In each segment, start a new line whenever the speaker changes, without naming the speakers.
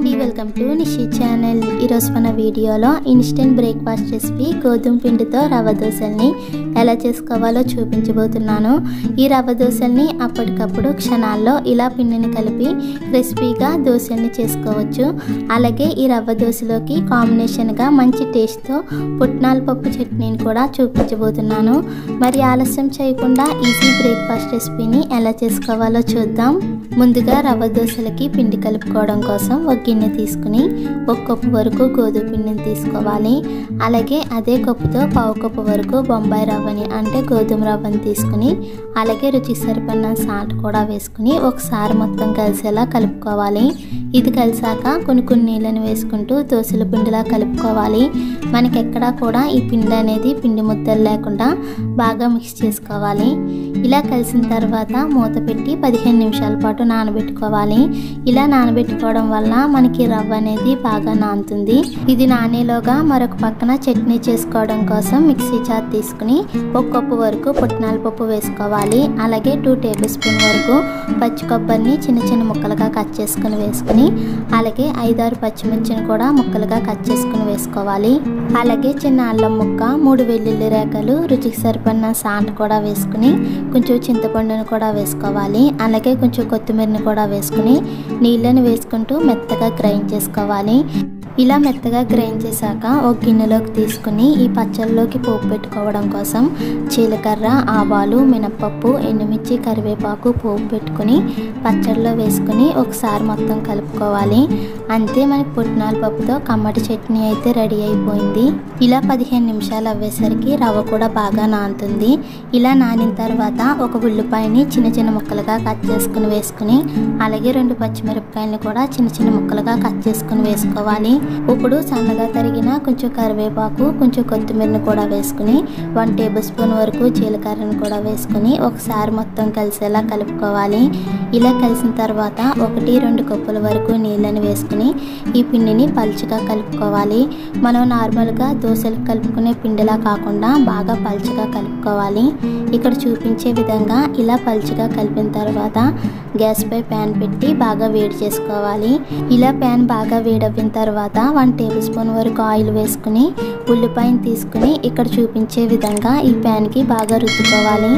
అండి, welcome to Nishi channel. ఈరోజు మన వీడియోలో ఇన్స్టెంట్ బ్రేక్ఫాస్ట్ రెసిపీ గోధుమ పిండితో రవ్వ దోశల్ని ఎలా చేసుకోవాలో చూపించబోతున్నాను. ఈ రవ్వ దోశల్ని అప్పటికప్పుడు క్షణాల్లో ఇలా పిండిని కలిపి క్రిస్పీగా దోశల్ని చేసుకోవచ్చు. అలాగే ఈ రవ్వ దోశలోకి కాంబినేషన్గా మంచి టేస్ట్తో పుట్నాల పప్పు చట్నీని కూడా చూపించబోతున్నాను. మరి ఆలస్యం చేయకుండా ఈజీ బ్రేక్ఫాస్ట్ రెసిపీని ఎలా చేసుకోవాలో చూద్దాం. ముందుగా రవ్వ దోశలకి పిండి కలుపుకోవడం కోసం ఒక గిన్నె తీసుకుని ఒక కప్పు వరకు గోధుమ పిండిని తీసుకోవాలి. అలాగే అదే కప్పుతో పావు కప్పు వరకు బొంబాయి రవ్వని అంటే గోధుమ రవ్వని తీసుకుని అలాగే రుచికి సరిపడిన సాల్ట్ కూడా వేసుకుని ఒకసారి మొత్తం కలిసేలా కలుపుకోవాలి. ఇది కలిసాక కొన్ని నీళ్ళని వేసుకుంటూ దోశల పిండిలా కలుపుకోవాలి. మనకి ఎక్కడా కూడా ఈ పిండి అనేది పిండి ముద్దలు లేకుండా బాగా మిక్స్ చేసుకోవాలి. ఇలా కలిసిన తర్వాత మూత పెట్టి 15 నిమిషాల పాటు నానబెట్టుకోవాలి. ఇలా నానబెట్టుకోవడం వల్ల మనకి రవ్వ అనేది బాగా నానుతుంది. ఇది నానేలోగా మరొక పక్కన చట్నీ చేసుకోవడం కోసం మిక్సీ జార్ తీసుకుని ఒక కప్పు వరకు పుట్నాల పప్పు వేసుకోవాలి. అలాగే 2 టేబుల్ స్పూన్ వరకు పచ్చి కొబ్బరిని చిన్న చిన్న ముక్కలుగా కట్ చేసుకుని వేసుకుని అలాగే 5-6 పచ్చిమిర్చిని కూడా ముక్కలుగా కట్ చేసుకుని వేసుకోవాలి. అలాగే చిన్న అల్లం ముక్క, 3 వెల్లుల్లి రేఖలు, రుచికి సరిపడిన సాల్ట్ కూడా వేసుకుని కొంచెం చింతపండుని కూడా వేసుకోవాలి. అలాగే కొంచెం కొత్తిమీరని కూడా వేసుకుని నీళ్ళని వేసుకుంటూ మెత్తగా గ్రైండ్ చేసుకోవాలి. ఇలా మెత్తగా గ్రైండ్ చేశాక ఒక గిన్నెలోకి తీసుకుని ఈ పచ్చళ్ళలోకి పోపు పెట్టుకోవడం కోసం జీలకర్ర, ఆవాలు, మినపప్పు, ఎండుమిర్చి, కరివేపాకు పోపు పెట్టుకుని పచ్చడిలో వేసుకుని ఒకసారి మొత్తం కలుపుకోవాలి. అంతే మనకి పుట్నాల పప్పుతో కమ్మటి చట్నీ అయితే రెడీ అయిపోయింది. ఇలా 15 నిమిషాలు అవ్వేసరికి రవ్వ కూడా బాగా నానుతుంది. ఇలా నానిన తర్వాత ఒక ఉల్లిపాయని చిన్న చిన్న ముక్కలుగా కట్ చేసుకుని వేసుకుని అలాగే 2 పచ్చిమిరపకాయలని కూడా చిన్న చిన్న ముక్కలుగా కట్ చేసుకుని వేసుకోవాలి. ఇప్పుడు సన్నగా తరిగిన కొంచెం కరివేపాకు, కొంచెం కొత్తిమీరని కూడా వేసుకుని 1 టేబుల్ స్పూన్ వరకు జీలకర్రను కూడా వేసుకుని ఒకసారి మొత్తం కలిసేలా కలుపుకోవాలి. ఇలా కలిసిన తర్వాత 1-2 కప్పుల వరకు నీళ్ళని వేసుకుని ఈ పిండిని పలుచగా కలుపుకోవాలి. మనం నార్మల్గా దోశలు కలుపుకునే పిండిలా కాకుండా బాగా పలుచగా కలుపుకోవాలి. ఇక్కడ చూపించే విధంగా ఇలా పలుచగా కలిపిన తర్వాత గ్యాస్ పై ప్యాన్ పెట్టి బాగా వేడి చేసుకోవాలి. ఇలా ప్యాన్ బాగా వేడవ్విన తర్వాత 1 టేబుల్ స్పూన్ వరకు ఆయిల్ వేసుకుని ఉల్లిపాయను తీసుకుని ఇక్కడ చూపించే విధంగా ఈ ప్యాన్కి బాగా రుద్దుకోవాలి.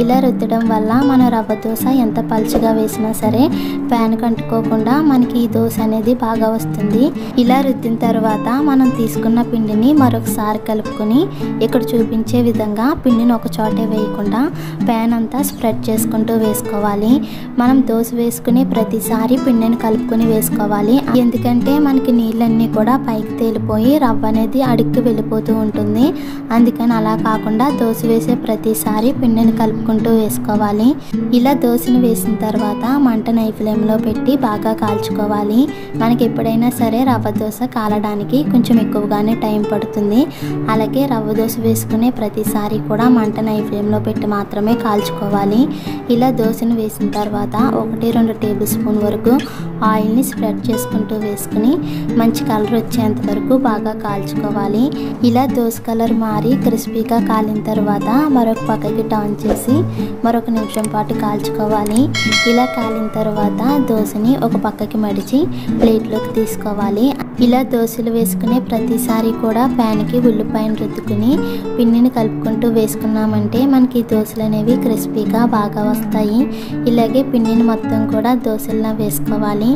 ఇలా రుద్దడం వల్ల మన రవ్వ దోశ ఎంత పలుచగా వేసినా సరే ప్యాన్ కంటుకోకుండా మనకి ఈ దోశ అనేది బాగా వస్తుంది. ఇలా రుద్దిన తర్వాత మనం తీసుకున్న పిండిని మరొకసారి కలుపుకొని ఇక్కడ చూపించే విధంగా పిండిని ఒక చోటే వేయకుండా ప్యాన్ అంతా స్ప్రెడ్ చేసుకుంటూ వేసుకోవాలి. మనం దోశ వేసుకుని ప్రతిసారి పిండిని కలుపుకొని వేసుకోవాలి. ఎందుకంటే మనకి నీళ్ళన్నీ కూడా పైకి తేలిపోయి రవ్వ అనేది అడుక్కి వెళ్ళిపోతూ ఉంటుంది. అందుకని అలా కాకుండా దోశ వేసే ప్రతిసారి పిండిని కలుపుకుంటూ వేసుకోవాలి. ఇలా దోశను వేసిన తర్వాత మంటను హై ఫ్లేమ్లో పెట్టి బాగా కాల్చుకోవాలి. మనకి ఎప్పుడైనా సరే రవ్వ దోశ కాలడానికి కొంచెం ఎక్కువగానే టైం పడుతుంది. అలాగే రవ్వ దోశ వేసుకునే ప్రతిసారి కూడా మంటను హై ఫ్లేమ్లో పెట్టి మాత్రమే కాల్చుకోవాలి. ఇలా దోశను వేసిన తర్వాత 1-2 టేబుల్ స్పూన్ వరకు ఆయిల్ని స్ప్రెడ్ చేసుకుంటూ వేసుకుని మంచి కలర్ వచ్చేంత వరకు బాగా కాల్చుకోవాలి. ఇలా దోశ కలర్ మారి క్రిస్పీగా కాలిన తర్వాత మరొక పక్కకి టర్న్ చేసి మరొక నిమిషం పాటు కాల్చుకోవాలి. ఇలా కాలిన తర్వాత దోశని ఒక పక్కకి మడిచి ప్లేట్లోకి తీసుకోవాలి. ఇలా దోశలు వేసుకునే ప్రతిసారి కూడా ప్యాన్కి ఉల్లిపాయను రుద్దుకుని పిండిని కలుపుకుంటూ వేసుకున్నామంటే మనకి దోశలు అనేవి క్రిస్పీగా బాగా వస్తాయి. ఇలాగే పిండిని మొత్తం కూడా దోశల్లో వేసుకోవాలి.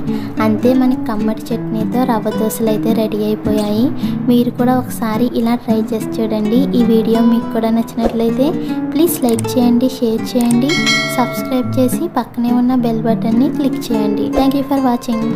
అంతే మనకి కమ్మటి చట్నీతో రవ్వ దోశలు అయితే రెడీ అయిపోయాయి. మీరు కూడా ఒకసారి ఇలా ట్రై చేసి చూడండి. ఈ వీడియో మీకు కూడా నచ్చినట్లయితే ప్లీజ్ లైక్ చేయండి, షేర్ చేయండి, సబ్స్క్రైబ్ చేసి పక్కనే ఉన్న బెల్ బటన్ని క్లిక్ చేయండి. Thank you for watching.